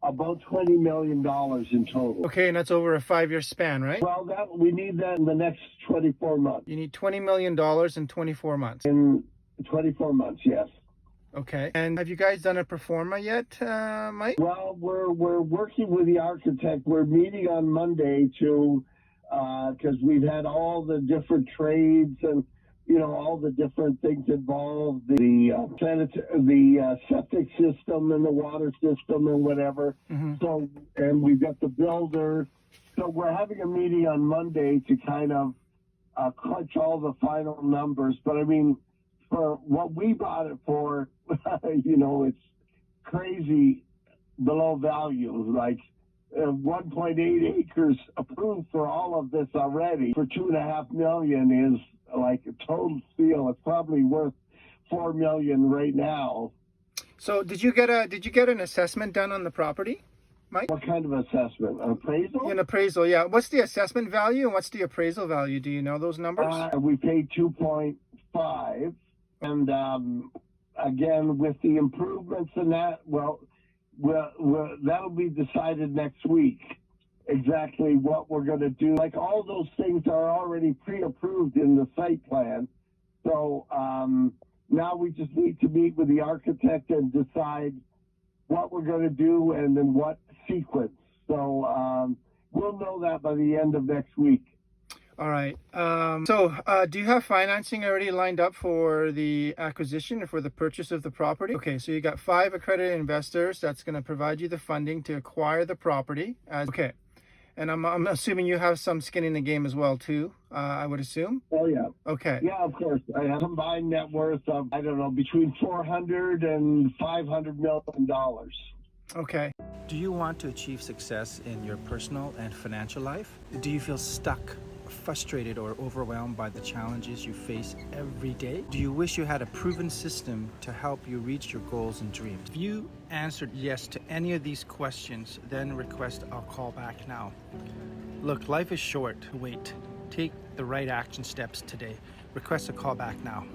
About $20 million in total. Okay, and that's over a 5-year span, right? Well, we need that in the next 24 months. You need $20 million in 24 months. In 24 months, yes. Okay. And have you guys done a Performa yet, Mike? Well, we're working with the architect. We're meeting on Monday to, because we've had all the different trades and, all the different things involved, the septic system and the water system and whatever. Mm-hmm. So, and we've got the builder. So we're having a meeting on Monday to kind of crunch all the final numbers. But I mean, for what we bought it for, it's crazy below value. Like 1.8 acres approved for all of this already for $2.5 million is like a total steal. It's probably worth $4 million right now. So did you get an assessment done on the property, Mike? What kind of assessment? An appraisal? An appraisal, yeah. What's the assessment value and what's the appraisal value? Do you know those numbers? We paid 2.5, and again with the improvements and that, that'll be decided next week. Exactly what we're going to do. Like all those things are already pre-approved in the site plan. So now we just need to meet with the architect and decide what we're going to do and in what sequence. So we'll know that by the end of next week. All right. Do you have financing already lined up for the acquisition or for the purchase of the property? Okay, so you got 5 accredited investors that's going to provide you the funding to acquire the property. Okay. And I'm assuming you have some skin in the game as well, too, I would assume? Oh, yeah. Okay. Yeah, of course. I have a combined net worth of, between $400 and $500 million. Okay. Do you want to achieve success in your personal and financial life? Do you feel stuck, frustrated, or overwhelmed by the challenges you face every day? Do you wish you had a proven system to help you reach your goals and dreams? If you answered yes to any of these questions, then request a call back now. Look, life is short. Wait. Take the right action steps today. Request a call back now.